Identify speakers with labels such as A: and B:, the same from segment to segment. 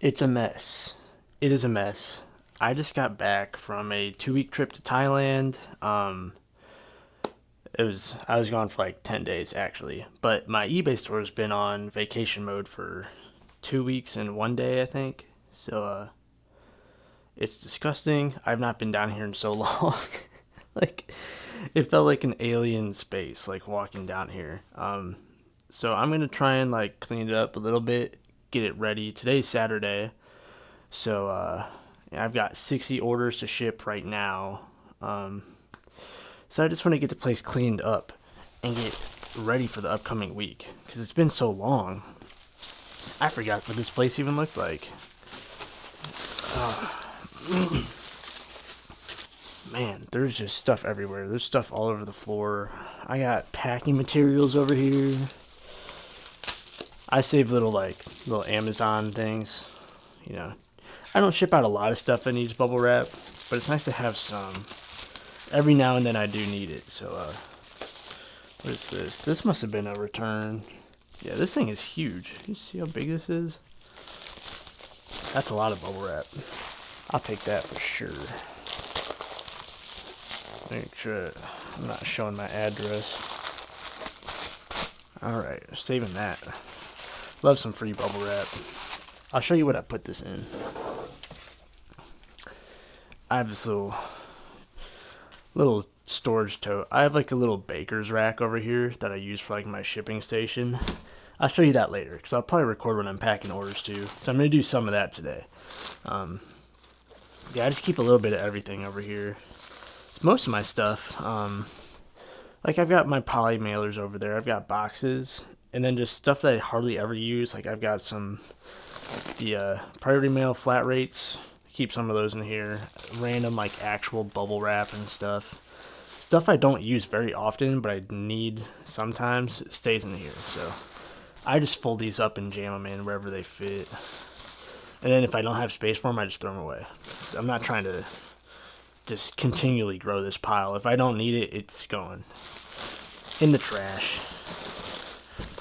A: It's a mess. It is a mess. I just got back from a 2 week trip to Thailand. I was gone for like 10 days actually, but my eBay store has been on vacation mode for 2 weeks and 1 day, I think. So it's disgusting. I've not been down here in so long. Like it felt like an alien space, like walking down here. So I'm gonna try and like clean it up a little bit, get it ready. Today's Saturday, so yeah, I've got 60 orders to ship right now. Um, so I just want to get the place cleaned up and get ready for the upcoming week because it's been so long. I forgot what this place even looked like. Man, there's just stuff everywhere. There's stuff all over the floor. I got packing materials over here. I save little Amazon things. You know, I don't ship out a lot of stuff that needs bubble wrap, but it's nice to have some. Every now and then I do need it. So, what is this? This must have been a return. Yeah, this thing is huge. You see how big this is? That's a lot of bubble wrap. I'll take that for sure. Make sure I'm not showing my address. Alright, saving that. Love some free bubble wrap. I'll show you what I put this in. I have this little storage tote. I have like a little baker's rack over here that I use for like my shipping station. I'll show you that later because I'll probably record when I'm packing orders too. So I'm gonna do some of that today. Yeah, I just keep a little bit of everything over here. Most of my stuff, like I've got my poly mailers over there. I've got boxes, and then just stuff that I hardly ever use. Like I've got the priority mail flat rates. Keep some of those in here. Random like actual bubble wrap and stuff. Stuff I don't use very often, but I need sometimes stays in here. So I just fold these up and jam them in wherever they fit. And then if I don't have space for them, I just throw them away. So I'm not trying to just continually grow this pile. If I don't need it, it's going in the trash.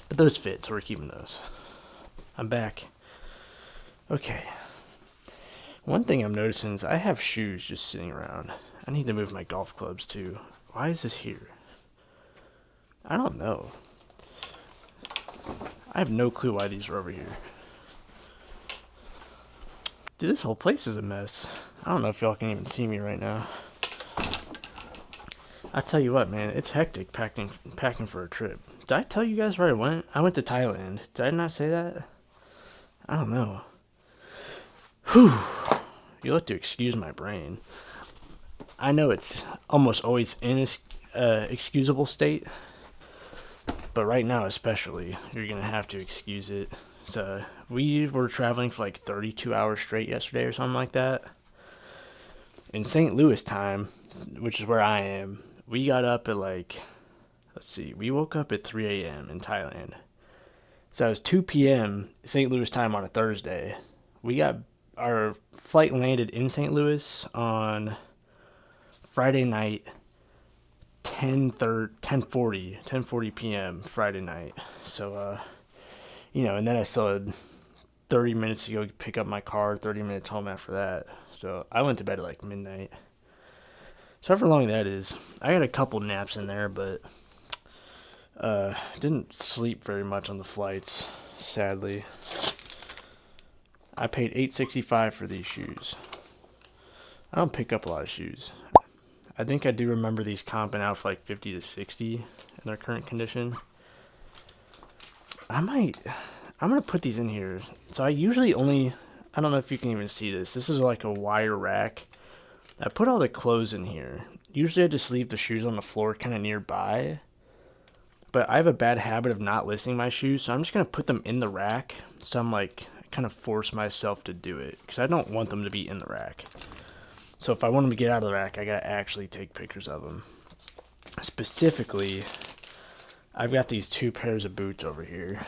A: But those fit, so we're keeping those. I'm back. Okay. One thing I'm noticing is I have shoes just sitting around. I need to move my golf clubs too. Why is this here? I don't know. I have no clue why these are over here. Dude, this whole place is a mess. I don't know if y'all can even see me right now. I tell you what, man, it's hectic packing for a trip. Did I tell you guys where I went? I went to Thailand. Did I not say that? I don't know. Whew. You'll have to excuse my brain. I know it's almost always in an excusable state, but right now especially, you're gonna have to excuse it. So we were traveling for like 32 hours straight yesterday or something like that. In St. Louis time, which is where I am, we got up at like, we woke up at 3 a.m. in Thailand. So it was 2 p.m. St. Louis time on a Thursday. Our flight landed in St. Louis on Friday night, 10:40 p.m. Friday night. So, and then I still had 30 minutes to go pick up my car, 30 minutes home after that. So I went to bed at like midnight. So however long that is, I got a couple naps in there, but didn't sleep very much on the flights, sadly. I paid $8.65 for these shoes. I don't pick up a lot of shoes. I think I do remember these comping out for like 50 to 60 in their current condition. I'm gonna put these in here. So I don't know if you can even see this. This is like a wire rack. I put all the clothes in here. Usually I just leave the shoes on the floor kind of nearby. But I have a bad habit of not listing my shoes, so I'm just gonna put them in the rack. So I'm like, kind of force myself to do it because I don't want them to be in the rack. So if I want them to get out of the rack, I gotta actually take pictures of them. Specifically, I've got these 2 pairs of boots over here.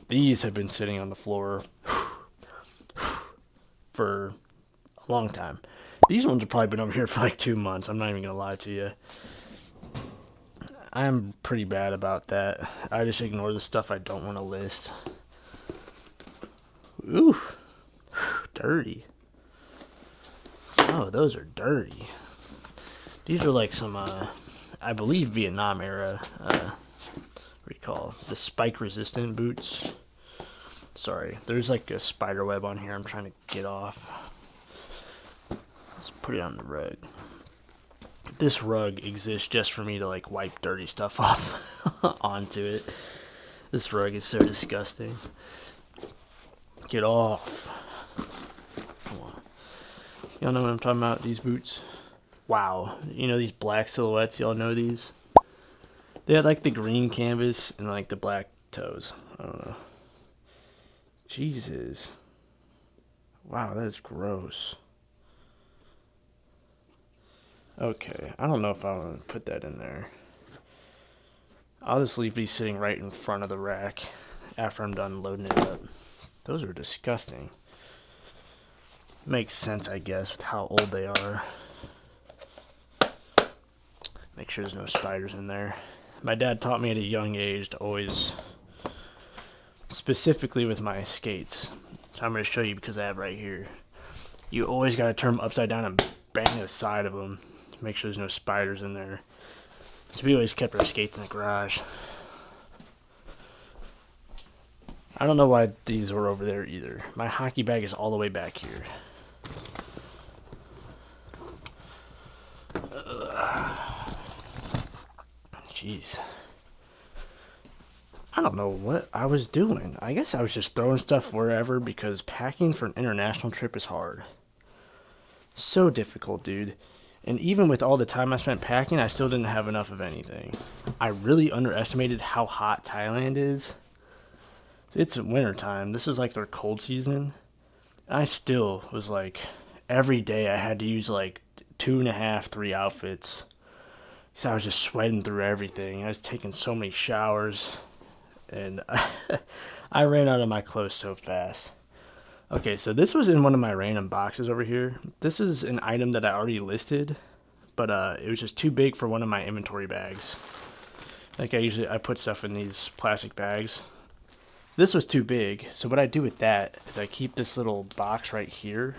A: These have been sitting on the floor for a long time. These ones have probably been over here for like 2 months. I'm not even gonna lie to you. I'm pretty bad about that. I just ignore the stuff I don't want to list. Ooh, dirty. Oh, those are dirty. These are like some, I believe, Vietnam era, what do you call it? The spike resistant boots. Sorry, there's like a spider web on here I'm trying to get off. Let's put it on the rug. This rug exists just for me to like wipe dirty stuff off onto it. This rug is so disgusting. Get off. Come on. Y'all know what I'm talking about? These boots. Wow. You know these black silhouettes? Y'all know these? They had like the green canvas and like the black toes. I don't know. Jesus. Wow, that's gross. Okay, I don't know if I want to put that in there. I'll just leave these sitting right in front of the rack after I'm done loading it up. Those are disgusting. Makes sense, I guess, with how old they are. Make sure there's no spiders in there. My dad taught me at a young age to always, specifically with my skates, so I'm going to show you because I have right here. You always got to turn them upside down and bang the side of them to make sure there's no spiders in there. So we always kept our skates in the garage. I don't know why these were over there either. My hockey bag is all the way back here. Jeez. I don't know what I was doing. I guess I was just throwing stuff wherever because packing for an international trip is hard. So difficult, dude. And even with all the time I spent packing, I still didn't have enough of anything. I really underestimated how hot Thailand is. It's wintertime. This is like their cold season. I still was like, every day I had to use like 2.5, 3 outfits. So I was just sweating through everything. I was taking so many showers. And I ran out of my clothes so fast. Okay, so this was in one of my random boxes over here. This is an item that I already listed, but it was just too big for one of my inventory bags. Like I put stuff in these plastic bags. This was too big, so what I do with that is I keep this little box right here.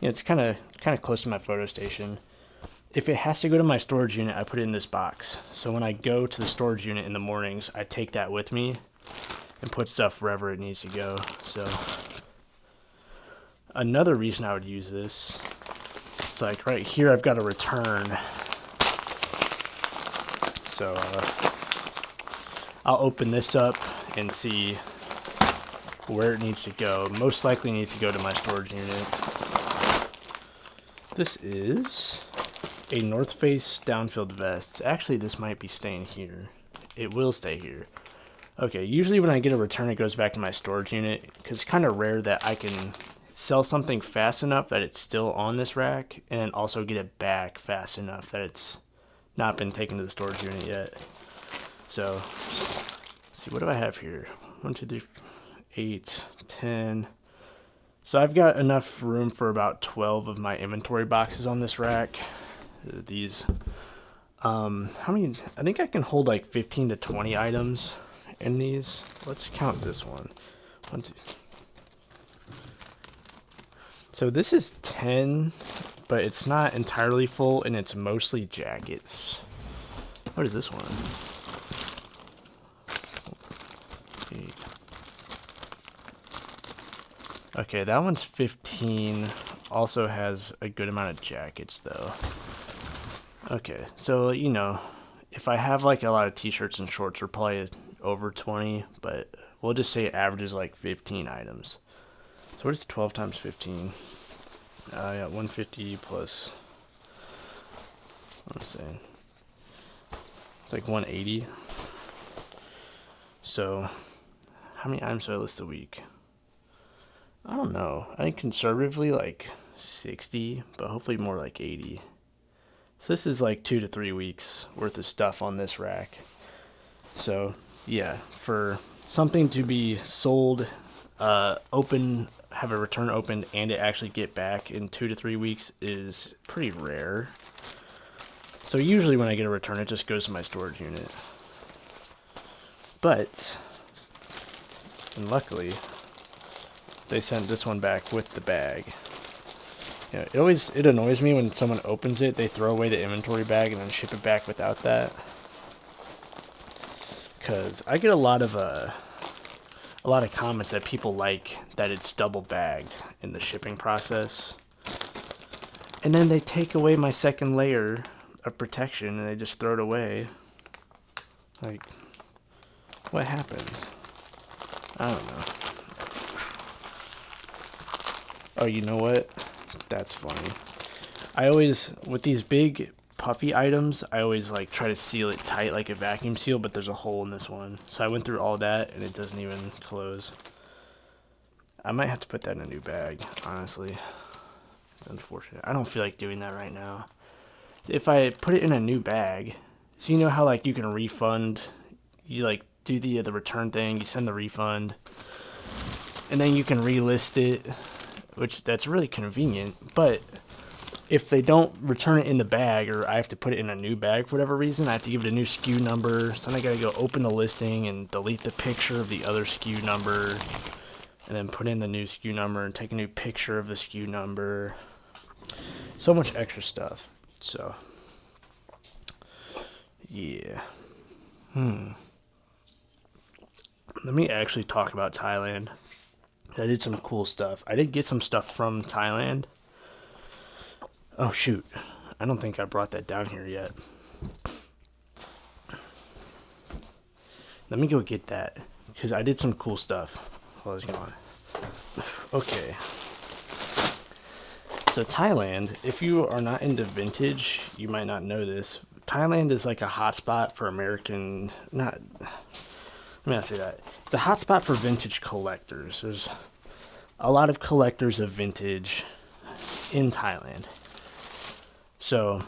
A: You know, it's kind of close to my photo station. If it has to go to my storage unit, I put it in this box. So when I go to the storage unit in the mornings, I take that with me and put stuff wherever it needs to go. So another reason I would use this, it's like right here I've got a return. So I'll open this up and see where it needs to go. Most likely needs to go to my storage unit. This is a North Face downfilled vest. Actually, this might be staying here. It will stay here. Okay, usually when I get a return, it goes back to my storage unit because it's kind of rare that I can sell something fast enough that it's still on this rack and also get it back fast enough that it's not been taken to the storage unit yet. So, let's see, what do I have here? 1, 2, 3, 8, 10. So I've got enough room for about 12 of my inventory boxes on this rack. These, how many? I think I can hold like 15 to 20 items in these. Let's count this one. 1, 2. So this is 10, but it's not entirely full, and it's mostly jackets. What is this one? 8. Okay, that one's 15. Also has a good amount of jackets, though. Okay, so, you know, if I have like a lot of t-shirts and shorts, we're probably over 20, but we'll just say it averages like 15 items. So what is 12 times 15? Yeah, 150 plus, what am I saying? It's like 180. So, how many items do I list a week? I don't know. I think conservatively like 60, but hopefully more like 80. So this is like 2 to 3 weeks worth of stuff on this rack. So yeah, for something to be sold, open, have a return opened, and it actually get back in 2 to 3 weeks is pretty rare. So usually when I get a return, it just goes to my storage unit. But, and luckily, they sent this one back with the bag. You know, it annoys me when someone opens it, they throw away the inventory bag and then ship it back without that. Because I get a lot of comments that people like that it's double bagged in the shipping process. And then they take away my second layer of protection and they just throw it away. Like, what happened? I don't know. Oh, you know what? That's funny. I always, with these big puffy items, I always like try to seal it tight like a vacuum seal, but there's a hole in this one. So I went through all that and it doesn't even close. I might have to put that in a new bag, honestly. It's unfortunate. I don't feel like doing that right now. If I put it in a new bag, so you know how like you can refund, you like do the return thing, you send the refund, and then you can relist it, which that's really convenient. But if they don't return it in the bag, or I have to put it in a new bag for whatever reason, I have to give it a new SKU number. So then I gotta go open the listing and delete the picture of the other SKU number, and then put in the new SKU number and take a new picture of the SKU number. So much extra stuff. So, yeah. Let me actually talk about Thailand. I did some cool stuff. I did get some stuff from Thailand. Oh, shoot. I don't think I brought that down here yet. Let me go get that, because I did some cool stuff while I was gone. Okay. So Thailand, if you are not into vintage, you might not know this. Thailand is like a hotspot for American, let me not say that. It's a hotspot for vintage collectors. There's a lot of collectors of vintage in Thailand. So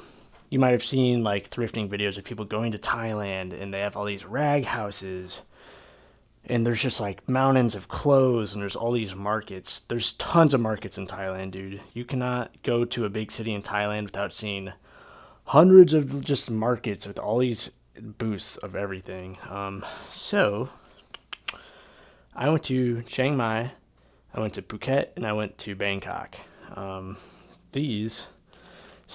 A: you might have seen like thrifting videos of people going to Thailand and they have all these rag houses. And there's just like mountains of clothes and there's all these markets. There's tons of markets in Thailand, dude. You cannot go to a big city in Thailand without seeing hundreds of just markets with all these booths of everything. So I went to Chiang Mai, I went to Phuket, and I went to Bangkok. This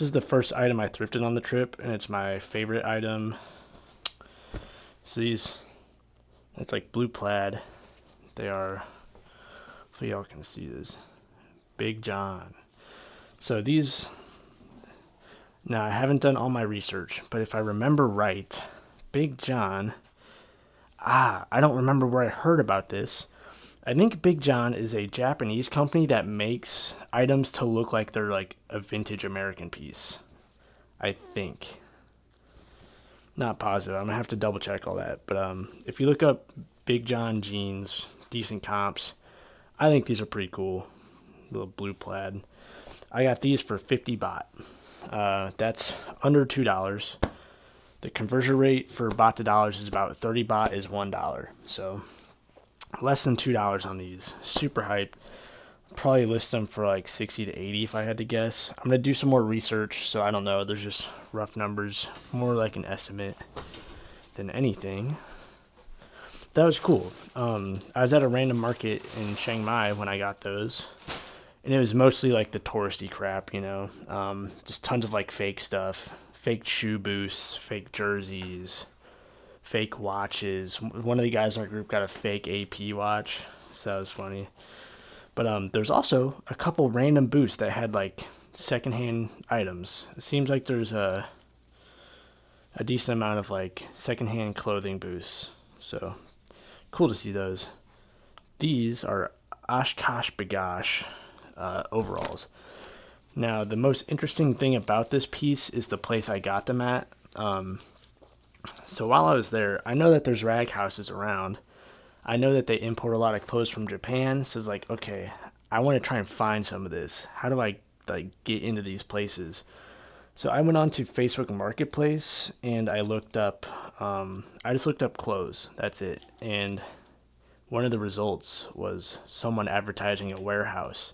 A: is the first item I thrifted on the trip, and it's my favorite item. So it's like blue plaid. They are, hopefully y'all can see this, Big John. So now I haven't done all my research, but if I remember right, Big John, I don't remember where I heard about this. I think Big John is a Japanese company that makes items to look like they're like a vintage American piece. I think. Not positive. I'm going to have to double check all that. But if you look up Big John jeans, decent comps, I think these are pretty cool. Little blue plaid. I got these for 50 baht. That's under $2. The conversion rate for baht to dollars is about 30 baht is $1. So less than $2 on these. Super hype. Probably list them for like 60 to 80 if I had to guess. I'm going to do some more research, so I don't know. There's just rough numbers, more like an estimate than anything. That was cool. I was at a random market in Chiang Mai when I got those, and it was mostly like the touristy crap, you know, just tons of like fake stuff, fake shoe boosts, fake jerseys, fake watches. One of the guys in our group got a fake AP watch, so that was funny. But there's also a couple random booths that had like secondhand items. It seems like there's a decent amount of like secondhand clothing booths. So cool to see those. These are Oshkosh Bagosh overalls. Now the most interesting thing about this piece is the place I got them at. So while I was there, I know that there's rag houses around. I know that they import a lot of clothes from Japan, so it's like, okay, I want to try and find some of this. How do I like get into these places? So I went on to Facebook Marketplace and I looked up, I just looked up clothes. That's it. And one of the results was someone advertising a warehouse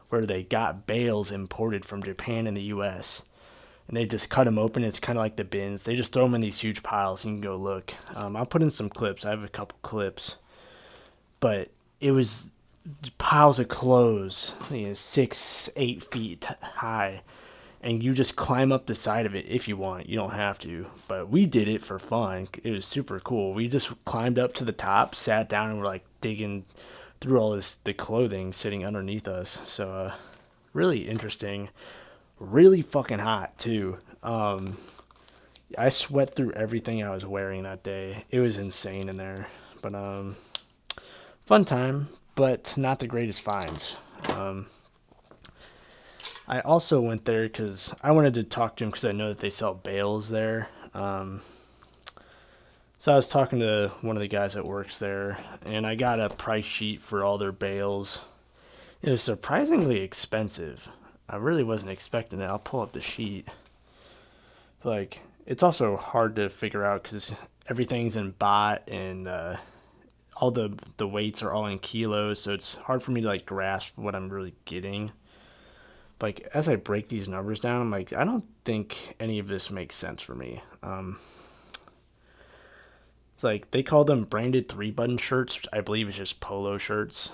A: where they got bales imported from Japan and the U.S. And they just cut them open. It's kind of like the bins. They just throw them in these huge piles. You can go look. I'll put in some clips. I have a couple clips. But it was piles of clothes, 6, 8 feet high, and you just climb up the side of it if you want. You don't have to, but we did it for fun. It was super cool. We just climbed up to the top, sat down, and we're like digging through all the clothing sitting underneath us. So really interesting, really fucking hot too. I sweat through everything I was wearing that day. It was insane in there, but fun time, but not the greatest finds. I also went there because I wanted to talk to him because I know that they sell bales there. So I was talking to one of the guys that works there, and I got a price sheet for all their bales. It was surprisingly expensive. I really wasn't expecting it. I'll pull up the sheet. Like, it's also hard to figure out because everything's in baht and all the weights are all in kilos, so it's hard for me to like grasp what I'm really getting. Like as I break these numbers down, I'm like, I don't think any of this makes sense for me. It's like they call them branded 3-button shirts, which I believe is just polo shirts.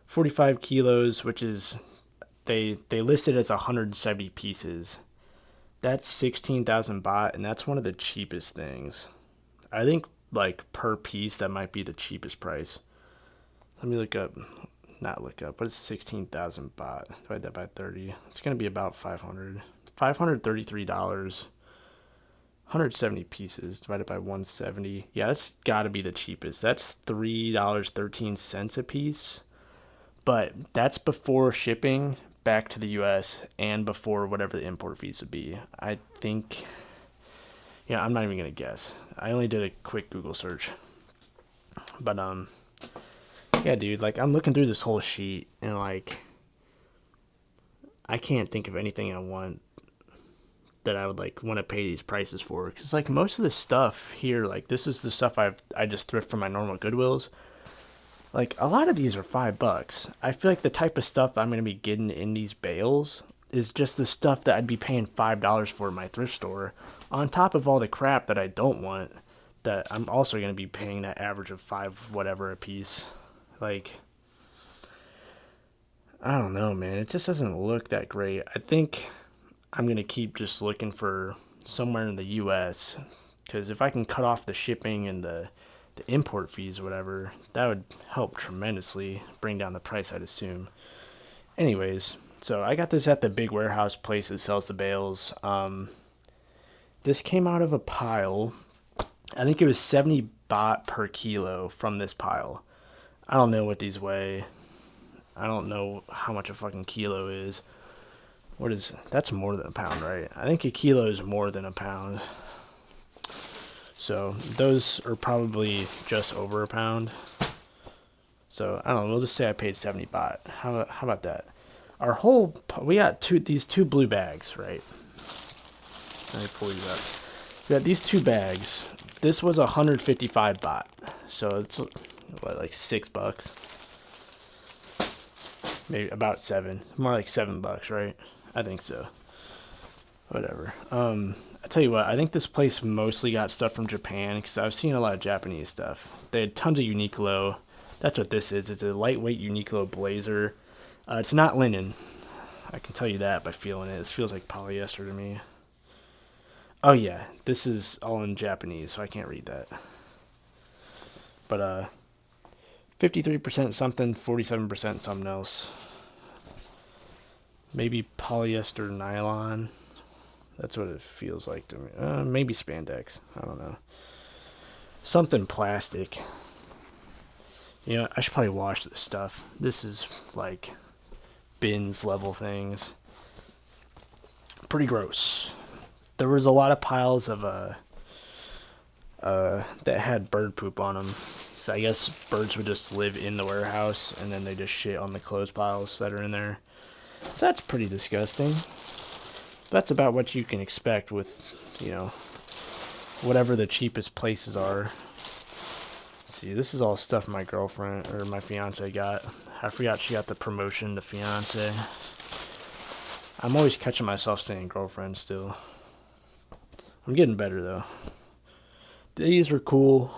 A: 45 kilos, which is they list it as 170 pieces. That's 16,000 baht, and that's one of the cheapest things. I think like per piece that might be the cheapest price. Let me look up. Not look up. What is 16,000 baht? Divide that by 30. It's going to be about 500. $533. 170 pieces divided by 170. Yeah, that's got to be the cheapest. That's $3.13 a piece. But that's before shipping back to the US and before whatever the import fees would be. I think, yeah, I'm not even going to guess. I only did a quick Google search. But yeah, dude, like I'm looking through this whole sheet and like I can't think of anything I want that I would like want to pay these prices for, because like most of the stuff here, like this is the stuff I just thrift from my normal Goodwills. Like a lot of these are $5. I feel like the type of stuff I'm gonna be getting in these bales is just the stuff that I'd be paying $5 for at my thrift store, on top of all the crap that I don't want, that I'm also gonna be paying that average of five whatever a piece. Like I don't know, man. It just doesn't look that great. I think I'm gonna keep just looking for somewhere in the U.S. because if I can cut off the shipping and the import fees or whatever, that would help tremendously bring down the price, I'd assume. Anyways, so I got this at the big warehouse place that sells the bales. This came out of a pile. I think it was 70 baht per kilo from this pile. I don't know what these weigh. I don't know how much a fucking kilo is. What is that's more than a pound, right? I think a kilo is more than a pound. So those are probably just over a pound. So I don't know. We'll just say I paid 70 baht. How about that? We got these two blue bags, right? Let me pull these up. We got these two bags. This was 155 baht. So it's what, like $6? Maybe about 7. More like $7, right? I think so. Whatever. I tell you what, I think this place mostly got stuff from Japan because I've seen a lot of Japanese stuff. They had tons of Uniqlo. That's what this is. It's a lightweight Uniqlo blazer. It's not linen. I can tell you that by feeling it. This feels like polyester to me. Oh yeah, this is all in Japanese, so I can't read that. But 53% something, 47% something else. Maybe polyester nylon. That's what it feels like to me. Maybe spandex. I don't know. Something plastic. You know, I should probably wash this stuff. This is like bins level things. Pretty gross. There was a lot of piles of that had bird poop on them. So I guess birds would just live in the warehouse and then they just shit on the clothes piles that are in there. So that's pretty disgusting. That's about what you can expect with, you know, whatever the cheapest places are. See, this is all stuff my girlfriend or my fiance got. I forgot she got the promotion to fiance. I'm always catching myself saying girlfriend still. I'm getting better though. These are cool.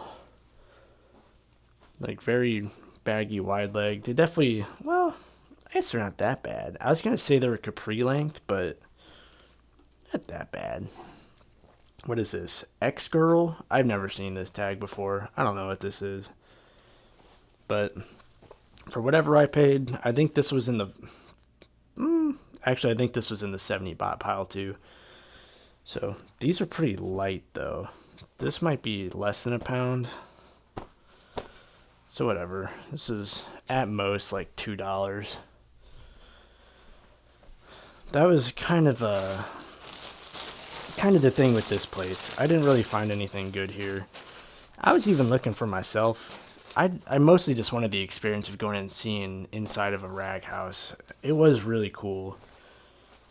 A: Like very baggy, wide leg. They definitely, well, I guess they're not that bad. I was going to say they were capri length, but not that bad. What is this? X Girl? I've never seen this tag before. I don't know what this is. But for whatever I paid, I think this was in the. Actually, I think this was in the 70 baht pile too. So these are pretty light though. This might be less than a pound. So whatever. This is at most like $2. That was kind of the thing with this place. I didn't really find anything good here. I was even looking for myself. I mostly just wanted the experience of going and seeing inside of a rag house. It was really cool.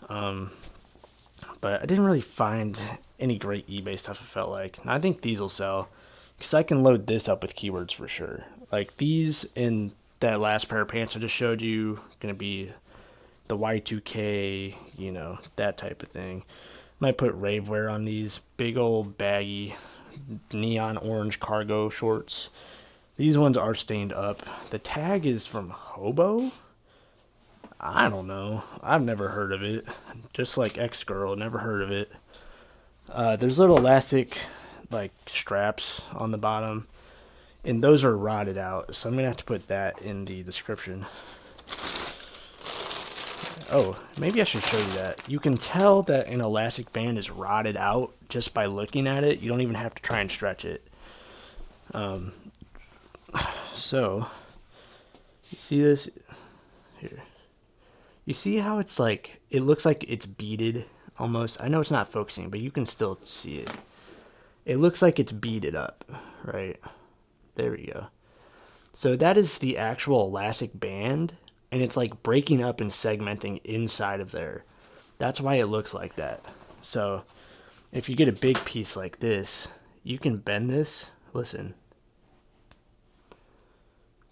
A: But I didn't really find any great eBay stuff, it felt like. And I think these will sell. Because I can load this up with keywords for sure. Like these and that last pair of pants I just showed you, going to be the Y2K, that type of thing. Might put rave wear on these big old baggy neon orange cargo shorts. These ones are stained up. The tag is from Hobo? I don't know. I've never heard of it. Just like X-Girl, never heard of it. There's little elastic like straps on the bottom. And those are rotted out. So I'm going to have to put that in the description. Oh, maybe I should show you that. You can tell that an elastic band is rotted out just by looking at it. You don't even have to try and stretch it. So, you see this? Here. You see how it's like, it looks like it's beaded almost. I know it's not focusing, but you can still see it. It looks like it's beaded up, right? There we go. So that is the actual elastic band, and it's like breaking up and segmenting inside of there. That's why it looks like that. So if you get a big piece like this, you can bend this. Listen.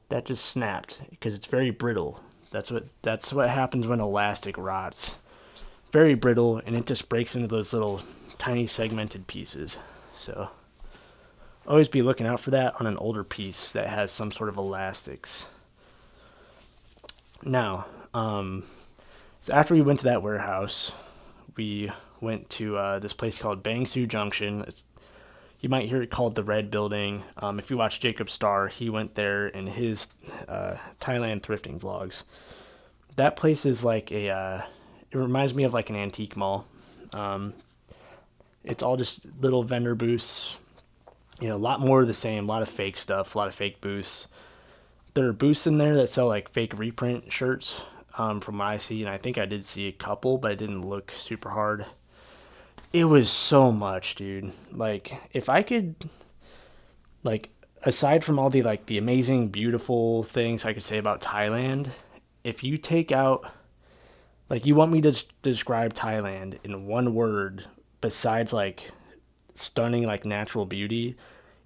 A: That just snapped because it's very brittle. That's what happens when elastic rots. Very brittle, and it just breaks into those little tiny segmented pieces. So always be looking out for that on an older piece that has some sort of elastics. Now, so after we went to that warehouse, we went to this place called Bangsu Junction. You might hear it called the Red Building. If you watch Jacob Starr, he went there in his Thailand thrifting vlogs. That place is like it reminds me of like an antique mall. It's all just little vendor booths. A lot more of the same, a lot of fake stuff, a lot of fake booths. There are booths in there that sell like fake reprint shirts from what I see, and I think I did see a couple, but it didn't look super hard. It was so much, dude. Like, if I could, like, aside from all the, like, the amazing, beautiful things I could say about Thailand, if you take out, like, you want me to describe Thailand in one word besides, like, stunning, like, natural beauty,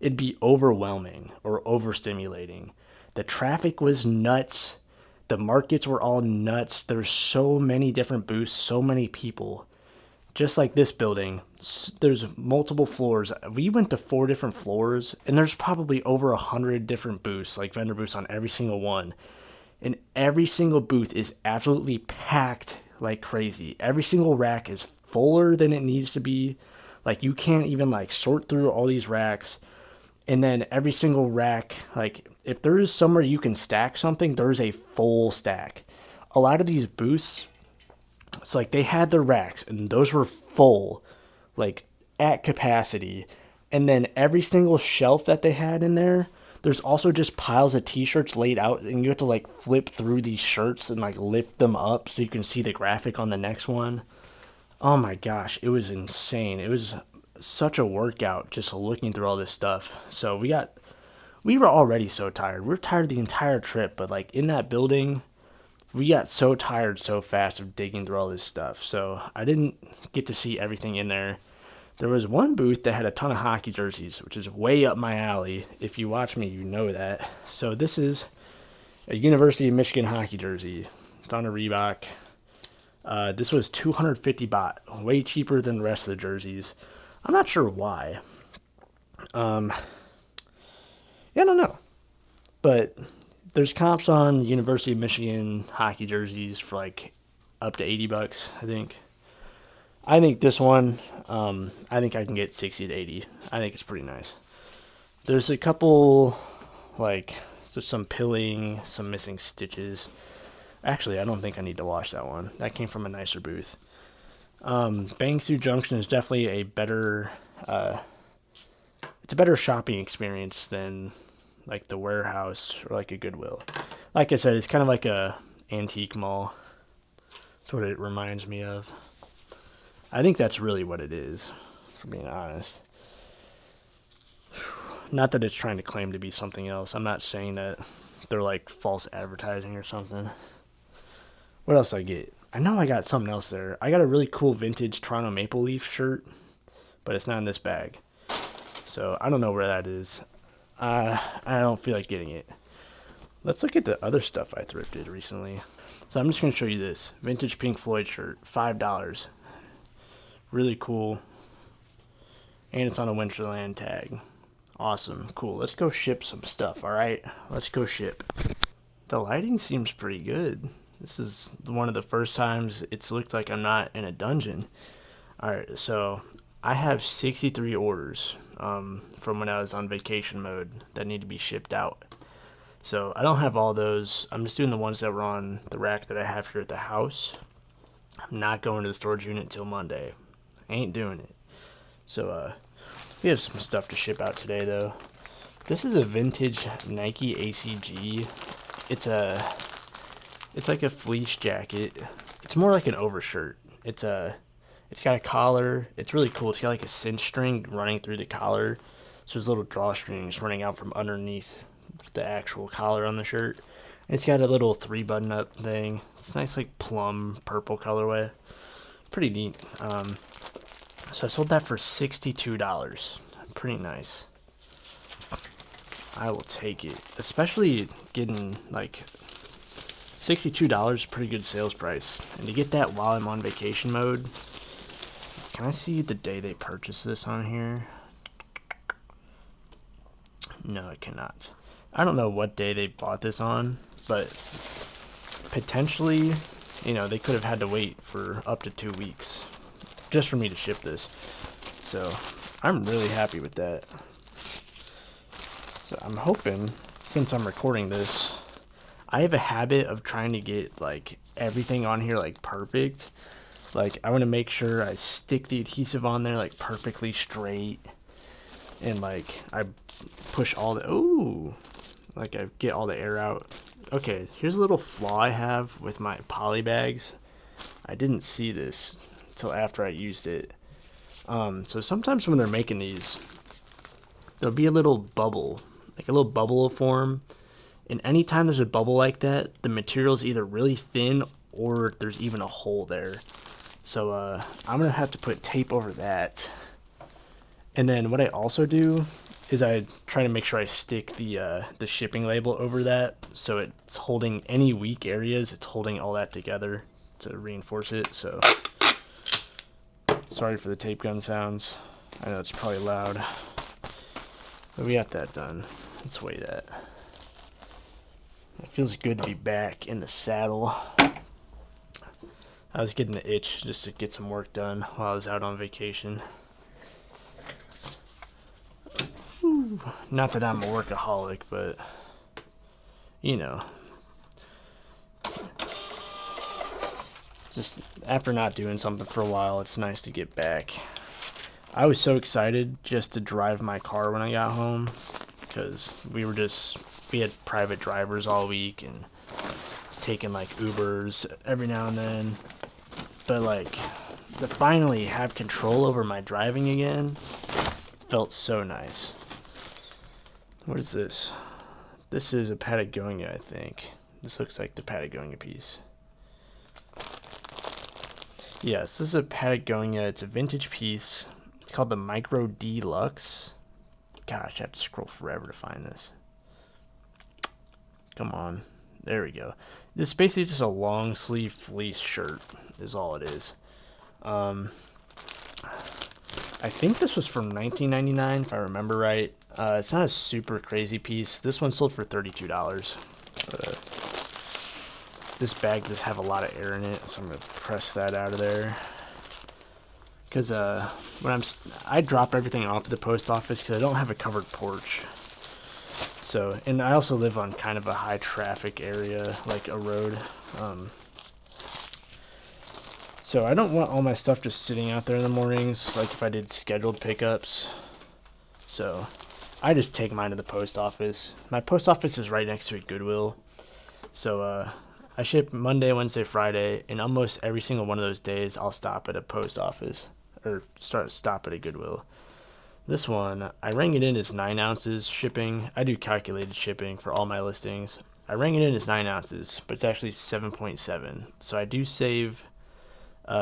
A: it'd be overwhelming or overstimulating. The traffic was nuts. The markets were all nuts. There's so many different booths, so many people. Just like this building, there's multiple floors. We went to 4 different floors, and there's probably over 100 different booths, like vendor booths on every single one. And every single booth is absolutely packed like crazy. Every single rack is fuller than it needs to be. Like, you can't even, like, sort through all these racks. And then every single rack, like, if there is somewhere you can stack something, there's a full stack. A lot of these booths, it's like they had their racks, and those were full, like, at capacity. And then every single shelf that they had in there, there's also just piles of t-shirts laid out, and you have to, like, flip through these shirts and, like, lift them up so you can see the graphic on the next one. Oh my gosh, it was insane. It was such a workout just looking through all this stuff. So we were already so tired. We were tired the entire trip, but, like, in that building, we got so tired so fast of digging through all this stuff. So I didn't get to see everything in there. There was one booth that had a ton of hockey jerseys, which is way up my alley. If you watch me, you know that. So this is a University of Michigan hockey jersey. It's on a Reebok. This was 250 baht, way cheaper than the rest of the jerseys. I'm not sure why. Yeah, I don't know. But There's comps on University of Michigan hockey jerseys for like up to $80, I think. I think this one, I think I can get 60 to 80. I think it's pretty nice. There's a couple, like, there's some pilling, some missing stitches. Actually, I don't think I need to wash that one. That came from a nicer booth. Bangsu Junction is definitely a better, it's a better shopping experience than like the Warehouse or like a Goodwill. Like I said, it's kind of like a antique mall. That's what it reminds me of. I think that's really what it is, for being honest. Not that it's trying to claim to be something else. I'm not saying that they're like false advertising or something. What else did I get? I know I got something else there. I got a really cool vintage Toronto Maple Leaf shirt, but it's not in this bag. So I don't know where that is. I don't feel like getting it. Let's look at the other stuff I thrifted recently. So I'm just going to show you this. Vintage Pink Floyd shirt, $5. Really cool. And it's on a Winterland tag. Awesome. Cool. Let's go ship some stuff, alright? Let's go ship. The lighting seems pretty good. This is one of the first times it's looked like I'm not in a dungeon. Alright, so I have 63 orders from when I was on vacation mode that need to be shipped out. So I don't have all those. I'm just doing the ones that were on the rack that I have here at the house. I'm not going to the storage unit until Monday. I ain't doing it. So we have some stuff to ship out today though. This is a vintage Nike ACG. It's like a fleece jacket. It's more like an overshirt. It's got a collar. It's really cool. It's got like a cinch string running through the collar. So there's little drawstrings running out from underneath the actual collar on the shirt. And it's got a little 3-button up thing. It's a nice like plum purple colorway. Pretty neat. So I sold that for $62. Pretty nice. I will take it. Especially getting like $62, pretty good sales price. And to get that while I'm on vacation mode. Can I see the day they purchased this on here? No, I cannot. I don't know what day they bought this on, but potentially, they could have had to wait for up to 2 weeks just for me to ship this. So I'm really happy with that. So I'm hoping, since I'm recording this, I have a habit of trying to get like everything on here like perfect. Like I want to make sure I stick the adhesive on there like perfectly straight, and like I push all the like I get all the air out. Okay, here's a little flaw I have with my poly bags. I didn't see this till after I used it. So sometimes when they're making these, there'll be a little bubble, like a little bubble will form. And anytime there's a bubble like that, the material's either really thin or there's even a hole there. So I'm going to have to put tape over that. And then what I also do is I try to make sure I stick the shipping label over that, so it's holding any weak areas. It's holding all that together to reinforce it. So sorry for the tape gun sounds. I know it's probably loud, but we got that done. Let's weigh that. It feels good to be back in the saddle. I was getting the itch just to get some work done while I was out on vacation. Ooh, not that I'm a workaholic, but just after not doing something for a while, it's nice to get back. I was so excited just to drive my car when I got home, because we had private drivers all week and was taking like Ubers every now and then. But like to finally have control over my driving again felt so nice. What is this? This is a Patagonia, I think. This looks like the Patagonia piece. Yes, this is a Patagonia. It's a vintage piece. It's called the Micro Deluxe. Gosh, I have to scroll forever to find this. Come on. There we go. This is basically just a long sleeve fleece shirt is all it is. I think this was from $19.99 if I remember right. It's not a super crazy piece. This one sold for $32. But this bag does have a lot of air in it, so I'm gonna press that out of there. Because I drop everything off at the post office because I don't have a covered porch. So, and I also live on kind of a high traffic area, like a road. So I don't want all my stuff just sitting out there in the mornings, like if I did scheduled pickups. So I just take mine to the post office. My post office is right next to a Goodwill. So I ship Monday, Wednesday, Friday, and almost every single one of those days I'll stop at a post office or stop at a Goodwill. This one, I rang it in as 9 ounces shipping. I do calculated shipping for all my listings. I rang it in as 9 ounces, but it's actually 7.7. So I do save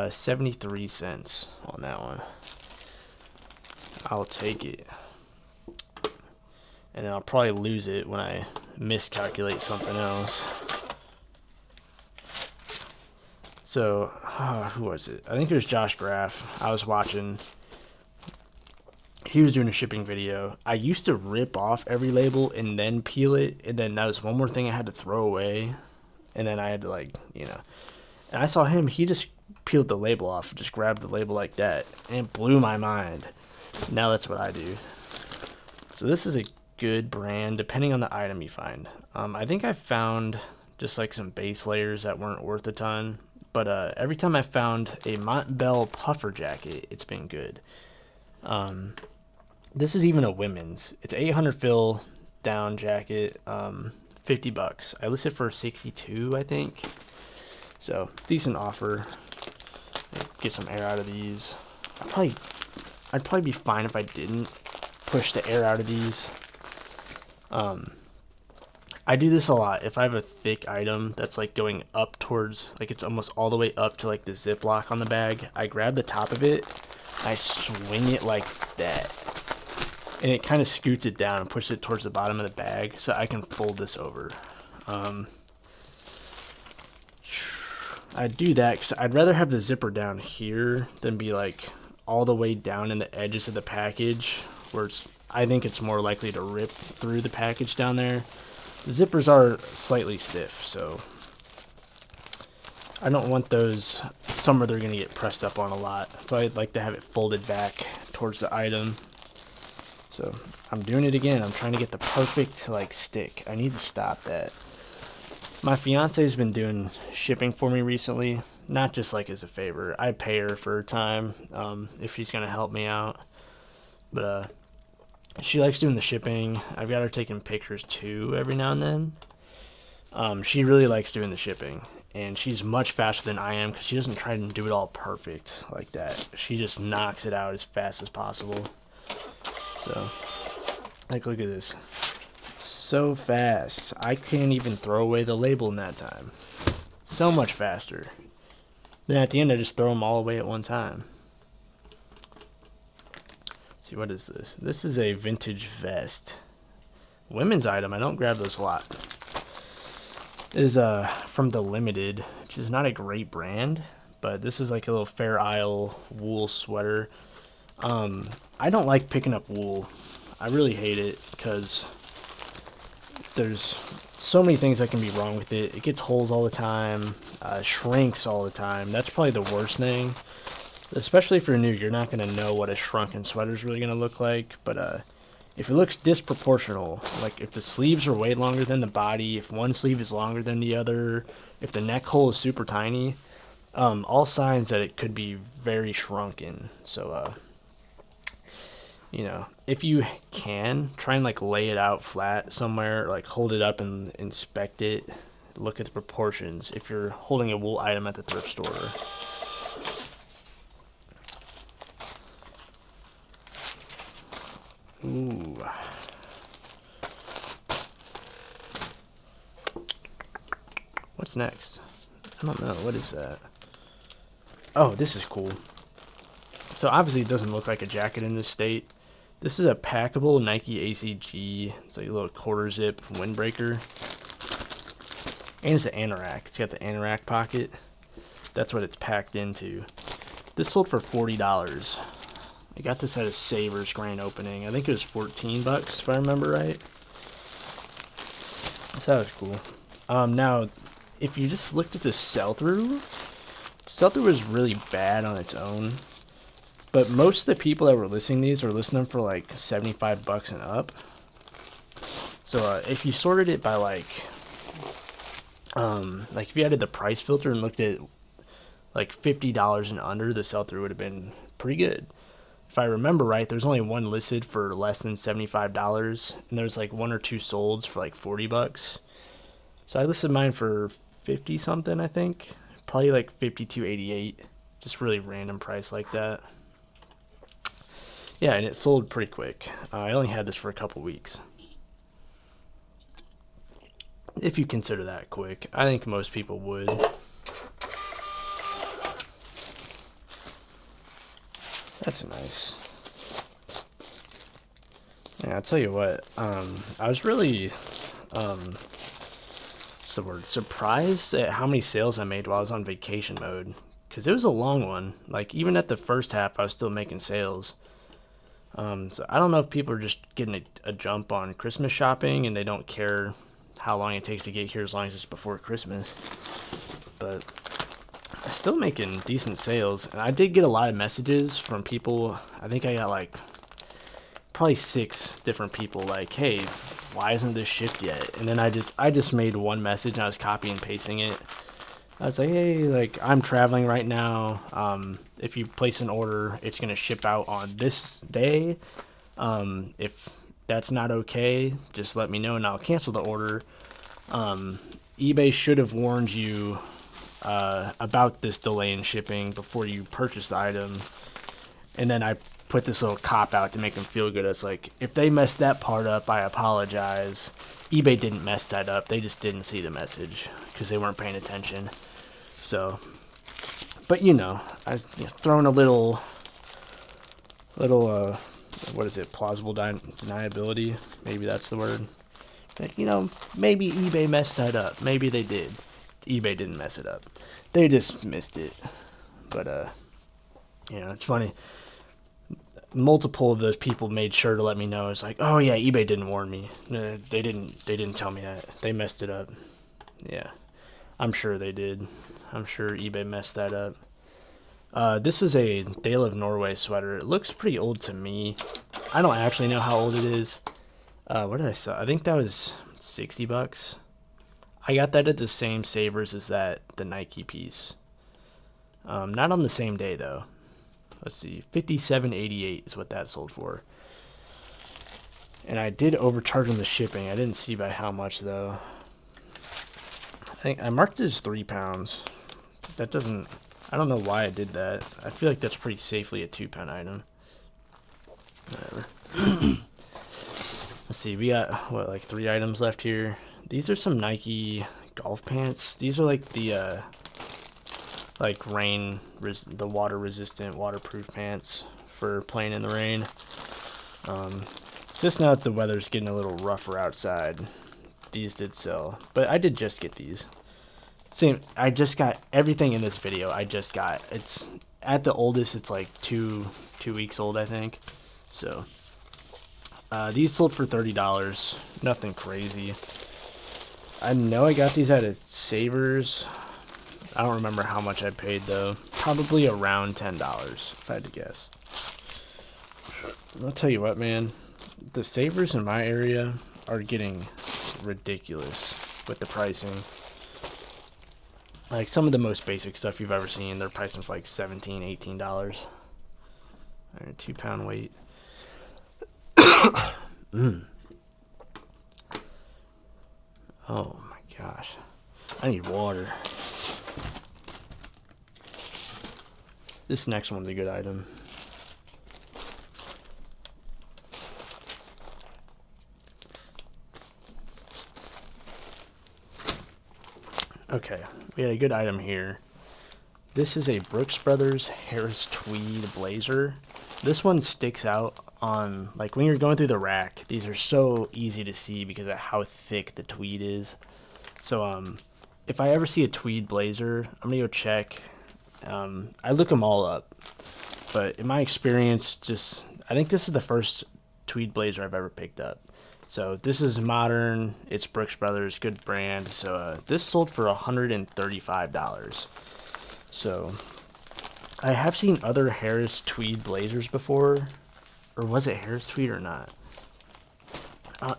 A: 73 cents on that one. I'll take it. And then I'll probably lose it when I miscalculate something else. So, who was it? I think it was Josh Graff. I was watching. He was doing a shipping video. I used to rip off every label and then peel it, and then that was one more thing I had to throw away. And then I had to, like, you know. And I saw him, he just peeled the label off, just grabbed the label like that, and it blew my mind. Now that's what I do. So this is a good brand, depending on the item you find. I think I found just like some base layers that weren't worth a ton. But every time I found a Montbell puffer jacket, it's been good. This is even a women's. It's 800 fill down jacket, $50. I listed for 62, I think. So decent offer. Get some air out of these. I'd probably be fine if I didn't push the air out of these. I do this a lot. If I have a thick item that's like going up towards, like it's almost all the way up to like the ziplock on the bag, I grab the top of it, I swing it like that, and it kind of scoots it down and pushes it towards the bottom of the bag so I can fold this over. I do that because I'd rather have the zipper down here than be like all the way down in the edges of the package, where I think it's more likely to rip through the package down there. The zippers are slightly stiff, so I don't want those somewhere they're going to get pressed up on a lot. So I'd like to have it folded back towards the item. So I'm doing it again. I'm trying to get the perfect like stick. I need to stop that. My fiance's been doing shipping for me recently, not just like as a favor. I pay her for her time if she's going to help me out. But she likes doing the shipping. I've got her taking pictures too every now and then. She really likes doing the shipping, and she's much faster than I am because she doesn't try to do it all perfect like that. She just knocks it out as fast as possible. So, like, look at this. So fast. I can't even throw away the label in that time. So much faster. Then at the end, I just throw them all away at one time. See, what is this? This is a vintage vest. Women's item. I don't grab those a lot. This is from the Limited, which is not a great brand, but this is like a little Fair Isle wool sweater. I don't like picking up wool. I really hate it because there's so many things that can be wrong with it. It gets holes all the time, shrinks all the time. That's probably the worst thing. Especially if you're new, you're not going to know what a shrunken sweater is really going to look like. But if it looks disproportional, like if the sleeves are way longer than the body, if one sleeve is longer than the other, if the neck hole is super tiny, all signs that it could be very shrunken. So, you know, if you can, try and like lay it out flat somewhere, like hold it up and inspect it, look at the proportions if you're holding a wool item at the thrift store. Ooh. What's next? I don't know. What is that? Oh, this is cool. So obviously it doesn't look like a jacket in this state. This is a packable Nike ACG. It's like a little quarter zip windbreaker. And it's an anorak. It's got the anorak pocket. That's what it's packed into. This sold for $40. I got this at a Savers grand opening. I think it was $14 if I remember right. So that was cool. Now, if you just looked at the sell-through was really bad on its own. But most of the people that were listing these were listing them for like $75 and up. So if you sorted it by like if you added the price filter and looked at like $50 and under, the sell-through would have been pretty good. If I remember right, there's only one listed for less than $75, and there's like one or two solds for like $40. So I listed mine for 50 something, I think. Probably like 52.88. Just really random price like that. Yeah, and it sold pretty quick. I only had this for a couple weeks. If you consider that quick, I think most people would. That's nice. Yeah, I'll tell you what. I was really, what's the word? Surprised at how many sales I made while I was on vacation mode. Because it was a long one. Like, even at the first half, I was still making sales. So I don't know if people are just getting a jump on Christmas shopping and they don't care how long it takes to get here as long as it's before Christmas. But I'm still making decent sales. And I did get a lot of messages from people. I think I got like probably 6 different people like, hey, why isn't this shipped yet? And then I just made one message and I was copying and pasting it. I was like, hey, like, I'm traveling right now. If you place an order, it's going to ship out on this day. If that's not okay, just let me know and I'll cancel the order. eBay should have warned you about this delay in shipping before you purchase the item. And then I put this little cop out to make them feel good. It's like, if they messed that part up, I apologize. eBay didn't mess that up. They just didn't see the message because they weren't paying attention. So, but you know, I was throwing a little, what is it? Plausible deniability. Maybe that's the word. Like, maybe eBay messed that up. Maybe they did. eBay didn't mess it up. They just missed it. But, it's funny. Multiple of those people made sure to let me know. It's like, oh yeah, eBay didn't warn me. They didn't tell me that. They messed it up. Yeah, I'm sure they did. I'm sure eBay messed that up. This is a Dale of Norway sweater. It looks pretty old to me. I don't actually know how old it is. What did I sell? I think that was $60. I got that at the same Savers as the Nike piece. Not on the same day though. Let's see, $57.88 is what that sold for. And I did overcharge on the shipping. I didn't see by how much though. I think I marked it as 3 pounds. That doesn't. I don't know why I did that. I feel like that's pretty safely a 2-pound item. Whatever. Let's see. We got like 3 items left here. These are some Nike golf pants. These are like the the water resistant, waterproof pants for playing in the rain. Just now that the weather's getting a little rougher outside, these did sell. But I did just get these. Same, I just got everything in this video. It's at the oldest, it's like two weeks old, I think. So these sold for $30. Nothing crazy. I know I got these at a Savers. I don't remember how much I paid though. Probably around $10 if I had to guess. I'll tell you what, man. The Savers in my area are getting ridiculous with the pricing. Like some of the most basic stuff you've ever seen, they're pricing for like $17, $18. Alright, 2-pound weight. Oh my gosh. I need water. This next one's a good item. Okay, we had a good item here. This is a Brooks Brothers Harris Tweed blazer. This one sticks out on, like, when you're going through the rack. These are so easy to see because of how thick the tweed is. So, if I ever see a tweed blazer, I'm gonna go check. I look them all up, but in my experience, I think this is the first tweed blazer I've ever picked up. So this is modern. It's Brooks Brothers, good brand. So this sold for $135. So I have seen other Harris tweed blazers before, or was it Harris tweed or not?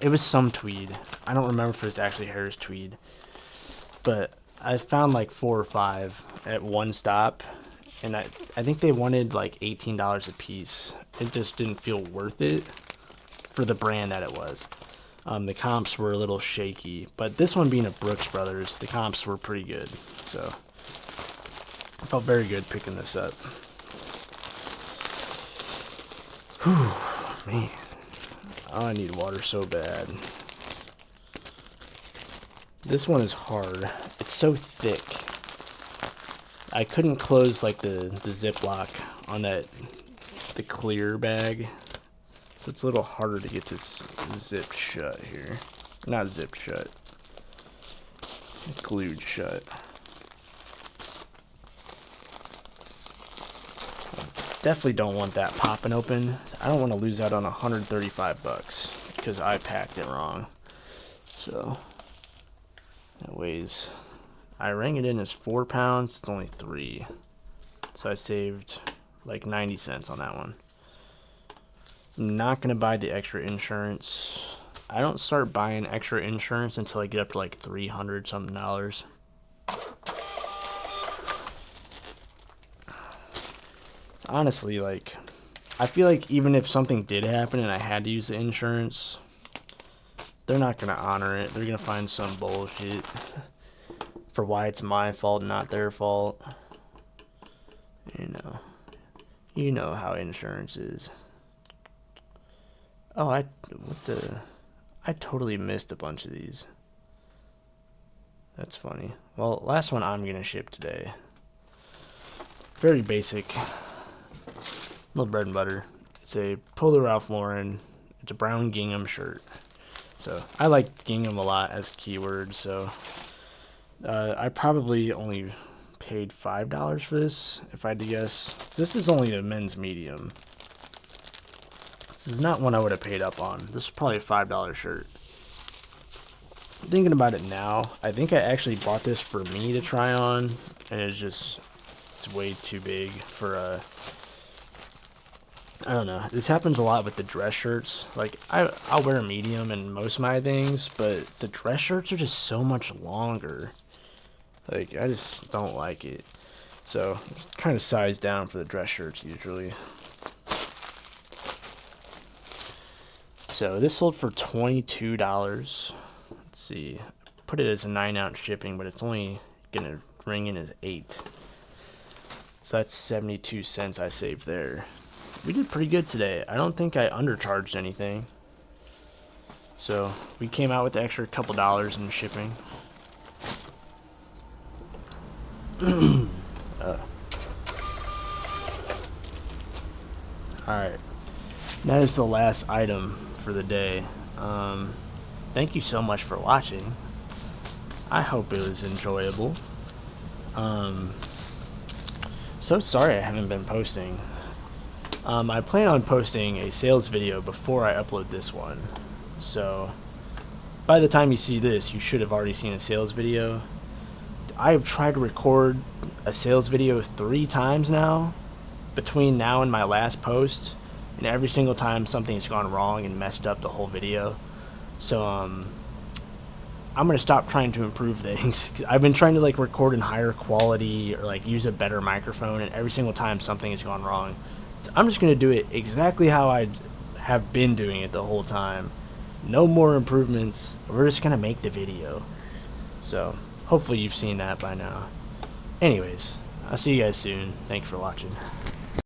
A: It was some tweed. I don't remember if it was actually Harris tweed, but I found like 4 or 5 at one stop, and I think they wanted like $18 a piece. It just didn't feel worth it for the brand that it was. The comps were a little shaky, but this one being a Brooks Brothers, the comps were pretty good. So I felt very good picking this up. Whew, man. Oh, I need water so bad. This one is hard. It's so thick. I couldn't close like the Ziploc on the clear bag. So it's a little harder to get this zipped shut here. Not zipped shut. Glued shut. Definitely don't want that popping open. I don't want to lose out on $135 because I packed it wrong. So that weighs, I rang it in as 4 pounds. It's only 3. So I saved like 90 cents on that one. I'm not going to buy the extra insurance. I don't start buying extra insurance until I get up to like $300 something. Honestly, like, I feel like even if something did happen and I had to use the insurance, they're not going to honor it. They're going to find some bullshit for why it's my fault, not their fault. You know how insurance is. Oh, I totally missed a bunch of these. That's funny. Well, last one I'm going to ship today. Very basic. Little bread and butter. It's a Polo Ralph Lauren. It's a brown gingham shirt. So I like gingham a lot as a keyword. So I probably only paid $5 for this, if I had to guess. This is only a men's medium. This is not one I would have paid up on. This is probably a $5 shirt. Thinking about it now, I think I actually bought this for me to try on, and it's way too big for I don't know. This happens a lot with the dress shirts. Like, I'll wear a medium in most of my things, but the dress shirts are just so much longer. Like, I just don't like it. So, kind of size down for the dress shirts usually. So, this sold for $22. Let's see. Put it as a 9-ounce shipping, but it's only going to ring in as 8. So, that's 72 cents I saved there. We did pretty good today. I don't think I undercharged anything. So we came out with the extra couple dollars in shipping. Alright. That is the last item for the day. Thank you so much for watching. I hope it was enjoyable. So sorry I haven't been posting. I plan on posting a sales video before I upload this one. So, by the time you see this, you should have already seen a sales video. I have tried to record a sales video 3 times now, between now and my last post, and every single time something's gone wrong and messed up the whole video. So, I'm going to stop trying to improve things. 'Cause I've been trying to, like, record in higher quality or, like, use a better microphone, and every single time something has gone wrong. So I'm just going to do it exactly how I have been doing it the whole time. No more improvements. We're just going to make the video. So hopefully you've seen that by now. Anyways, I'll see you guys soon. Thanks for watching.